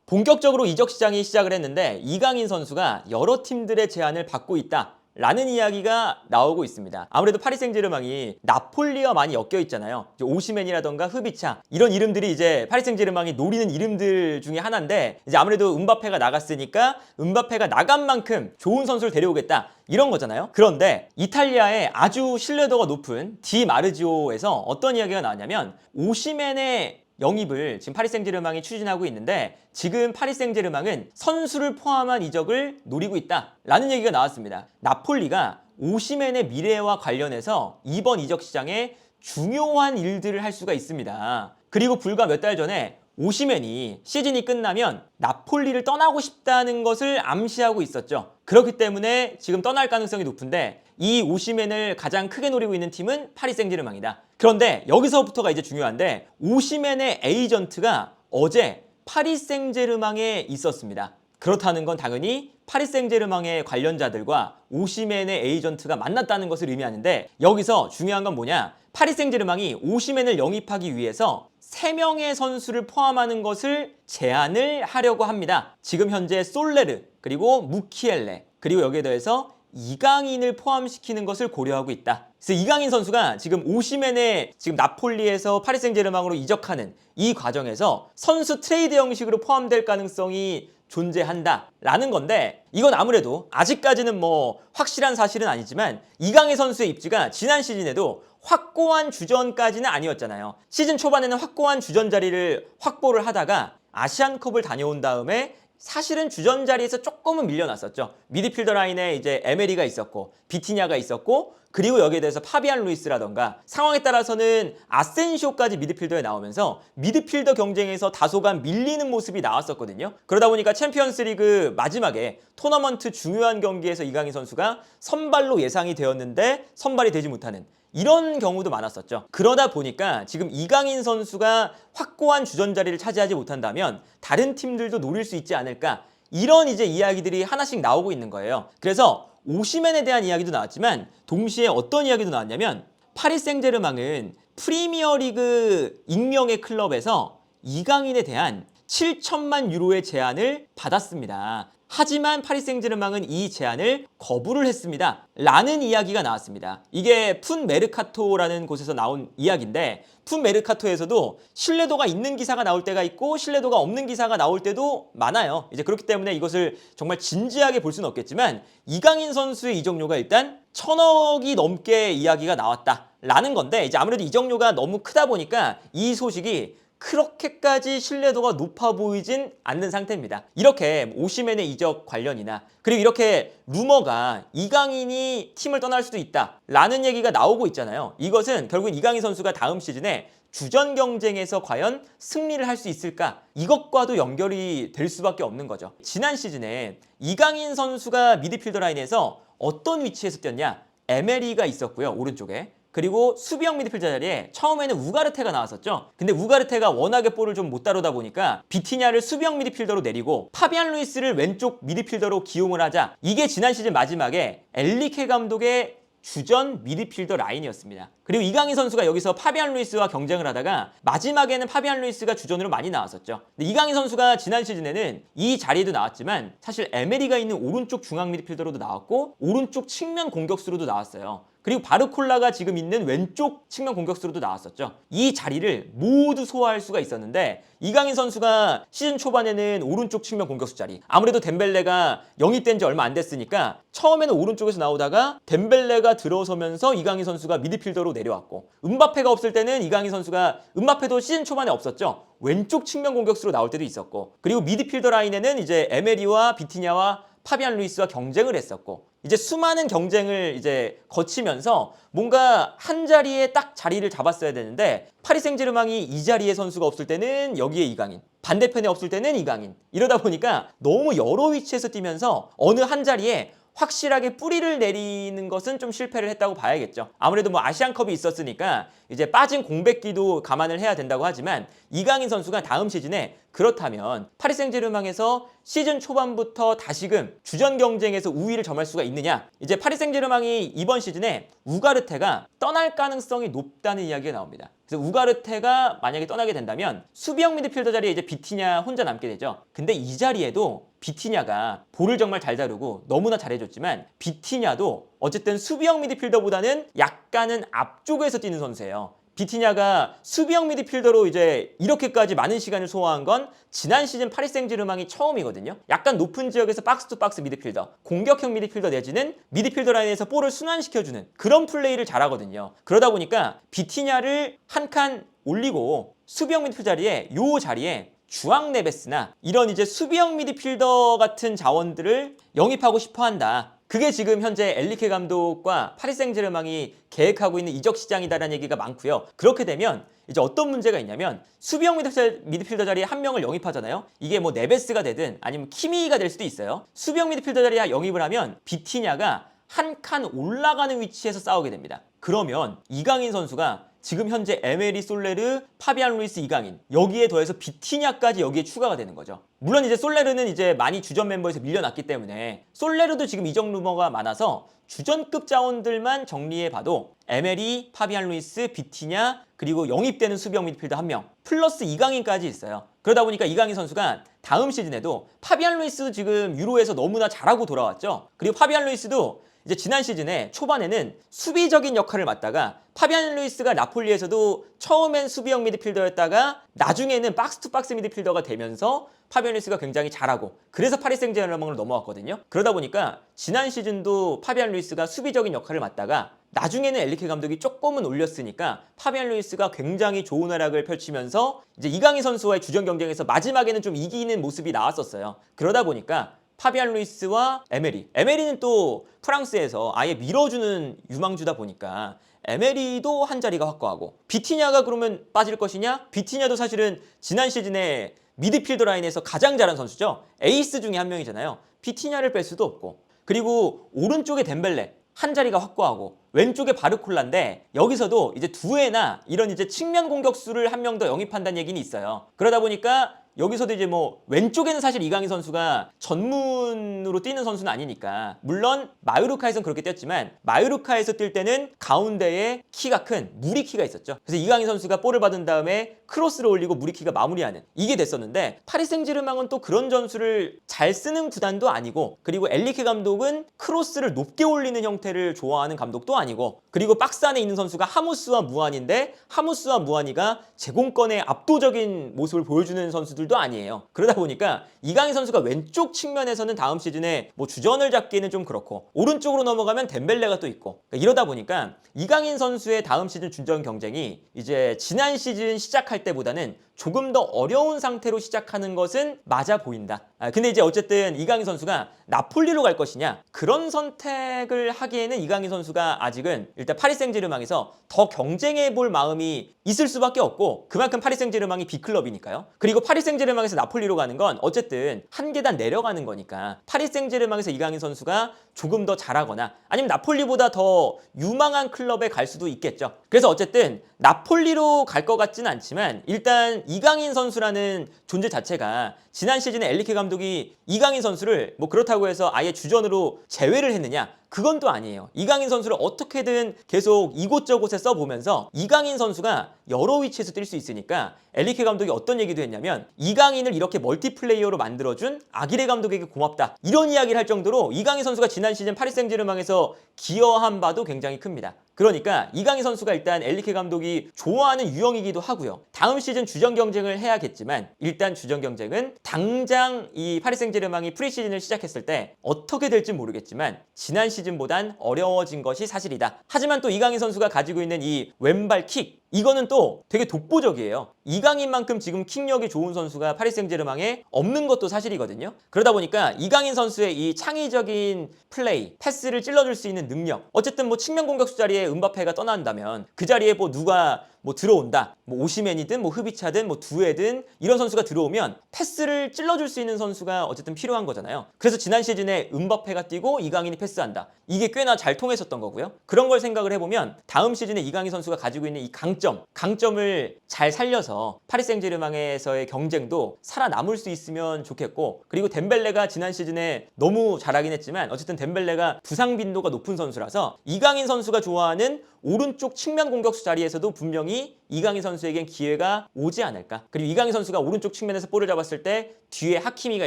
본격적으로 이적 시장이 시작을 했는데 이강인 선수가 여러 팀들의 제안을 받고 있다 라는 이야기가 나오고 있습니다. 아무래도 파리 생제르맹이 나폴리와 많이 엮여 있잖아요. 오시멘이라던가 흐비차 이런 이름들이 이제 파리 생제르맹이 노리는 이름들 중에 하나인데, 이제 아무래도 음바페가 나갔으니까 음바페가 나간 만큼 좋은 선수를 데려오겠다 이런 거잖아요. 그런데 이탈리아의 아주 신뢰도가 높은 디 마르지오에서 어떤 이야기가 나왔냐면, 오시멘의 영입을 지금 파리 생제르맹이 추진하고 있는데 지금 파리 생제르맹은 선수를 포함한 이적을 노리고 있다라는 얘기가 나왔습니다. 나폴리가 오시멘의 미래와 관련해서 이번 이적 시장에 중요한 일들을 할 수가 있습니다. 그리고 불과 몇 달 전에 오시멘이 시즌이 끝나면 나폴리를 떠나고 싶다는 것을 암시하고 있었죠. 그렇기 때문에 지금 떠날 가능성이 높은데, 이 오시멘을 가장 크게 노리고 있는 팀은 파리 생제르맹이다. 그런데 여기서부터가 이제 중요한데, 오시멘의 에이전트가 어제 파리 생제르맹에 있었습니다. 그렇다는 건 당연히 파리 생제르맹의 관련자들과 오시멘의 에이전트가 만났다는 것을 의미하는데, 여기서 중요한 건 뭐냐? 파리 생제르맹이 오시멘을 영입하기 위해서 3명의 선수를 포함하는 것을 제안을 하려고 합니다. 지금 현재 솔레르, 그리고 무키엘레, 그리고 여기에 더해서 이강인을 포함시키는 것을 고려하고 있다. 그래서 이강인 선수가 지금 오시멘의 지금 나폴리에서 파리 생제르맹으로 이적하는 이 과정에서 선수 트레이드 형식으로 포함될 가능성이 존재한다라는 건데, 이건 아무래도 아직까지는 뭐 확실한 사실은 아니지만 이강인 선수의 입지가 지난 시즌에도 확고한 주전까지는 아니었잖아요. 시즌 초반에는 확고한 주전 자리를 확보를 하다가 아시안컵을 다녀온 다음에 사실은 주전 자리에서 조금은 밀려났었죠. 미드필더 라인에 이제 에메리가 있었고 비티냐가 있었고, 그리고 여기에 대해서 파비안 루이스라던가 상황에 따라서는 아센시오까지 미드필더에 나오면서 미드필더 경쟁에서 다소간 밀리는 모습이 나왔었거든요. 그러다 보니까 챔피언스리그 마지막에 토너먼트 중요한 경기에서 이강인 선수가 선발로 예상이 되었는데 선발이 되지 못하는 이런 경우도 많았었죠. 그러다 보니까 지금 이강인 선수가 확고한 주전 자리를 차지하지 못한다면 다른 팀들도 노릴 수 있지 않을까, 이런 이제 이야기들이 하나씩 나오고 있는 거예요. 그래서 오시멘에 대한 이야기도 나왔지만 동시에 어떤 이야기도 나왔냐면, 파리 생제르맹은 프리미어리그 익명의 클럽에서 이강인에 대한 7천만 유로의 제안을 받았습니다. 하지만 파리 생제르맹은 이 제안을 거부를 했습니다 라는 이야기가 나왔습니다. 이게 푼 메르카토라는 곳에서 나온 이야기인데, 푼 메르카토에서도 신뢰도가 있는 기사가 나올 때가 있고 신뢰도가 없는 기사가 나올 때도 많아요. 이제 그렇기 때문에 이것을 정말 진지하게 볼 수는 없겠지만, 이강인 선수의 이적료가 일단 1,000억이 넘게 이야기가 나왔다라는 건데, 이제 아무래도 이적료가 너무 크다 보니까 이 소식이 그렇게까지 신뢰도가 높아 보이진 않는 상태입니다. 이렇게 오시멘의 이적 관련이나, 그리고 이렇게 루머가 이강인이 팀을 떠날 수도 있다 라는 얘기가 나오고 있잖아요. 이것은 결국 이강인 선수가 다음 시즌에 주전 경쟁에서 과연 승리를 할 수 있을까, 이것과도 연결이 될 수밖에 없는 거죠. 지난 시즌에 이강인 선수가 미드필더 라인에서 어떤 위치에서 뛰었냐? 에메리가 있었고요, 오른쪽에. 그리고 수비형 미드필더 자리에 처음에는 우가르테가 나왔었죠. 근데 우가르테가 워낙에 볼을 좀 못 다루다 보니까 비티냐를 수비형 미드필더로 내리고 파비안 루이스를 왼쪽 미드필더로 기용을 하자, 이게 지난 시즌 마지막에 엔리케 감독의 주전 미드필더 라인이었습니다. 그리고 이강인 선수가 여기서 파비안 루이스와 경쟁을 하다가 마지막에는 파비안 루이스가 주전으로 많이 나왔었죠. 근데 이강인 선수가 지난 시즌에는 이 자리에도 나왔지만 사실 에메리가 있는 오른쪽 중앙 미드필더로도 나왔고 오른쪽 측면 공격수로도 나왔어요. 그리고 바르콜라가 지금 있는 왼쪽 측면 공격수로도 나왔었죠. 이 자리를 모두 소화할 수가 있었는데, 이강인 선수가 시즌 초반에는 오른쪽 측면 공격수 자리, 아무래도 덴벨레가 영입된 지 얼마 안 됐으니까 처음에는 오른쪽에서 나오다가 덴벨레가 들어서면서 이강인 선수가 미드필더로 내려왔고, 음바페가 없을 때는 이강인 선수가, 음바페도 시즌 초반에 없었죠. 왼쪽 측면 공격수로 나올 때도 있었고, 그리고 미드필더 라인에는 이제 에메리와 비티냐와 파비안 루이스와 경쟁을 했었고, 이제 수많은 경쟁을 이제 거치면서 뭔가 한 자리에 딱 자리를 잡았어야 되는데, 파리 생제르맹이 이 자리에 선수가 없을 때는 여기에 이강인, 반대편에 없을 때는 이강인, 이러다 보니까 너무 여러 위치에서 뛰면서 어느 한 자리에 확실하게 뿌리를 내리는 것은 좀 실패를 했다고 봐야겠죠. 아무래도 뭐 아시안컵이 있었으니까 이제 빠진 공백기도 감안을 해야 된다고 하지만, 이강인 선수가 다음 시즌에 그렇다면 파리 생제르맹에서 시즌 초반부터 다시금 주전 경쟁에서 우위를 점할 수가 있느냐? 이제 파리 생제르맹이 이번 시즌에 우가르테가 떠날 가능성이 높다는 이야기가 나옵니다. 그래서 우가르테가 만약에 떠나게 된다면 수비형 미드필더 자리에 이제 비티냐 혼자 남게 되죠. 근데 이 자리에도 비티냐가 볼을 정말 잘 다루고 너무나 잘해줬지만 비티냐도 어쨌든 수비형 미드필더보다는 약간은 앞쪽에서 뛰는 선수예요. 비티냐가 수비형 미드필더로 이제 이렇게까지 많은 시간을 소화한 건 지난 시즌 파리 생제르맹이 처음이거든요. 약간 높은 지역에서 박스 투 박스 미드필더, 공격형 미드필더 내지는 미드필더 라인에서 볼을 순환시켜주는 그런 플레이를 잘하거든요. 그러다 보니까 비티냐를 한 칸 올리고 수비형 미드필더 자리에 요 자리에 주앙 네베스나 이런 이제 수비형 미드필더 같은 자원들을 영입하고 싶어 한다. 그게 지금 현재 엔리케 감독과 파리 생제르맹이 계획하고 있는 이적 시장이다라는 얘기가 많고요. 그렇게 되면 이제 어떤 문제가 있냐면 수비형 미드필더 자리에 한 명을 영입하잖아요. 이게 뭐 네베스가 되든 아니면 키미가 될 수도 있어요. 수비형 미드필더 자리에 영입을 하면 비티냐가 한 칸 올라가는 위치에서 싸우게 됩니다. 그러면 이강인 선수가 지금 현재 에메리 솔레르, 파비안 루이스, 이강인 여기에 더해서 비티냐까지 여기에 추가가 되는 거죠. 물론 이제 솔레르는 이제 많이 주전 멤버에서 밀려났기 때문에 솔레르도 지금 이적 루머가 많아서 주전급 자원들만 정리해봐도 에메리, 파비안 루이스, 비티냐 그리고 영입되는 수비형 미드필더 한 명 플러스 이강인까지 있어요. 그러다 보니까 이강인 선수가 다음 시즌에도 파비안 루이스도 지금 유로에서 너무나 잘하고 돌아왔죠. 그리고 파비안 루이스도 이제 지난 시즌에 초반에는 수비적인 역할을 맡다가 파비안 루이스가 나폴리에서도 처음엔 수비형 미드필더였다가 나중에는 박스 투 박스 미드필더가 되면서 파비안 루이스가 굉장히 잘하고 그래서 파리 생제르맹으로 넘어왔거든요. 그러다 보니까 지난 시즌도 파비안 루이스가 수비적인 역할을 맡다가 나중에는 엔리케 감독이 조금은 올렸으니까 파비안 루이스가 굉장히 좋은 활약을 펼치면서 이제 이강인 선수와의 주전 경쟁에서 마지막에는 좀 이기는 모습이 나왔었어요. 그러다 보니까 파비안 루이스와 에메리는 또 프랑스에서 아예 밀어주는 유망주다 보니까 에메리도 한 자리가 확고하고 비티냐가 그러면 빠질 것이냐? 비티냐도 사실은 지난 시즌에 미드필더 라인에서 가장 잘한 선수죠. 에이스 중에 한 명이잖아요. 비티냐를 뺄 수도 없고 그리고 오른쪽에 덴벨레 한 자리가 확고하고 왼쪽에 바르콜라인데 여기서도 이제 두에나 이런 이제 측면 공격수를 한 명 더 영입한다는 얘기는 있어요. 그러다 보니까 여기서도 이제 뭐 왼쪽에는 사실 이강인 선수가 전문으로 뛰는 선수는 아니니까 물론 마요르카에서는 그렇게 뛰었지만 마요르카에서 뛸 때는 가운데에 키가 큰 무리키가 있었죠. 그래서 이강인 선수가 볼을 받은 다음에 크로스를 올리고 무리키가 마무리하는 이게 됐었는데 파리 생제르맹은 또 그런 전술을 잘 쓰는 구단도 아니고 그리고 엔리케 감독은 크로스를 높게 올리는 형태를 좋아하는 감독도 아니고 그리고 박스 안에 있는 선수가 하무스와 무안인데 하무스와 무안이가 제공권의 압도적인 모습을 보여주는 선수들도 아니에요. 그러다 보니까 이강인 선수가 왼쪽 측면에서는 다음 시즌에 뭐 주전을 잡기는 좀 그렇고 오른쪽으로 넘어가면 덴벨레가 또 있고 그러니까 이러다 보니까 이강인 선수의 다음 시즌 주전 경쟁이 이제 지난 시즌 시작할 때보다는 조금 더 어려운 상태로 시작하는 것은 맞아 보인다. 근데 이제 어쨌든 이강인 선수가 나폴리로 갈 것이냐 그런 선택을 하기에는 이강인 선수가 아직은 일단 파리 생제르맹에서 더 경쟁해 볼 마음이 있을 수밖에 없고 그만큼 파리 생제르맹이 B클럽이니까요. 그리고 파리 생제르맹에서 나폴리로 가는 건 어쨌든 한 계단 내려가는 거니까 파리 생제르맹에서 이강인 선수가 조금 더 잘하거나 아니면 나폴리보다 더 유망한 클럽에 갈 수도 있겠죠. 그래서 어쨌든 나폴리로 갈 것 같지는 않지만 일단 이강인 선수라는 존재 자체가 지난 시즌에 엔리케 감독이 이강인 선수를 뭐 그렇다고 해서 아예 주전으로 제외를 했느냐? 그건 또 아니에요. 이강인 선수를 어떻게든 계속 이곳저곳에 써보면서 이강인 선수가 여러 위치에서 뛸 수 있으니까 엔리케 감독이 어떤 얘기도 했냐면 이강인을 이렇게 멀티플레이어로 만들어준 아기레 감독에게 고맙다. 이런 이야기를 할 정도로 이강인 선수가 지난 시즌 파리 생제르맹에서 기여한 바도 굉장히 큽니다. 그러니까 이강인 선수가 일단 엔리케 감독이 좋아하는 유형이기도 하고요. 다음 시즌 주전 경쟁을 해야겠지만 일단 주전 경쟁은 당장 이 파리 생제르맹이 프리시즌을 시작했을 때 어떻게 될지 모르겠지만 지난 시즌보단 어려워진 것이 사실이다. 하지만 또 이강인 선수가 가지고 있는 이 왼발 킥 이거는 또 되게 독보적이에요. 이강인만큼 지금 킥력이 좋은 선수가 파리 생제르맹에 없는 것도 사실이거든요. 그러다 보니까 이강인 선수의 이 창의적인 플레이, 패스를 찔러줄 수 있는 능력 어쨌든 뭐 측면 공격수 자리에 음바페가 떠난다면 그 자리에 뭐 누가 뭐 들어온다. 뭐 오시멘이든 뭐 흐비차든 뭐 두에든 이런 선수가 들어오면 패스를 찔러줄 수 있는 선수가 어쨌든 필요한 거잖아요. 그래서 지난 시즌에 음바페가 뛰고 이강인이 패스한다. 이게 꽤나 잘 통했었던 거고요. 그런 걸 생각을 해보면 다음 시즌에 이강인 선수가 가지고 있는 이 강점을 잘 살려서 파리 생제르맹에서의 경쟁도 살아남을 수 있으면 좋겠고 그리고 덴벨레가 지난 시즌에 너무 잘하긴 했지만 어쨌든 덴벨레가 부상 빈도가 높은 선수라서 이강인 선수가 좋아하는 오른쪽 측면 공격수 자리에서도 분명히 이강인 선수에겐 기회가 오지 않을까. 그리고 이강인 선수가 오른쪽 측면에서 볼을 잡았을 때 뒤에 하키미가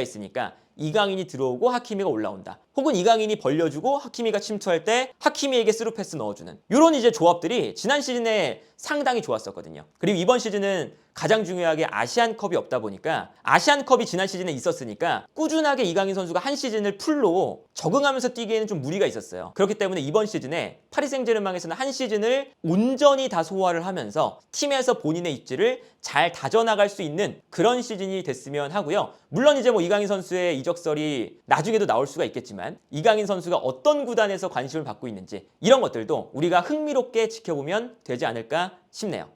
있으니까 이강인이 들어오고 하키미가 올라온다. 혹은 이강인이 벌려주고 하키미가 침투할 때 하키미에게 스루 패스 넣어주는 이런 이제 조합들이 지난 시즌에 상당히 좋았었거든요. 그리고 이번 시즌은 가장 중요하게 아시안컵이 없다 보니까 아시안컵이 지난 시즌에 있었으니까 꾸준하게 이강인 선수가 한 시즌을 풀로 적응하면서 뛰기에는 좀 무리가 있었어요. 그렇기 때문에 이번 시즌에 파리 생제르맹에서는 한 시즌을 온전히 다 소화를 하면서 팀에서 본인의 입지를 잘 다져나갈 수 있는 그런 시즌이 됐으면 하고요. 물론 이제 뭐 이강인 선수의 이적설이 나중에도 나올 수가 있겠지만 이강인 선수가 어떤 구단에서 관심을 받고 있는지 이런 것들도 우리가 흥미롭게 지켜보면 되지 않을까 싶네요.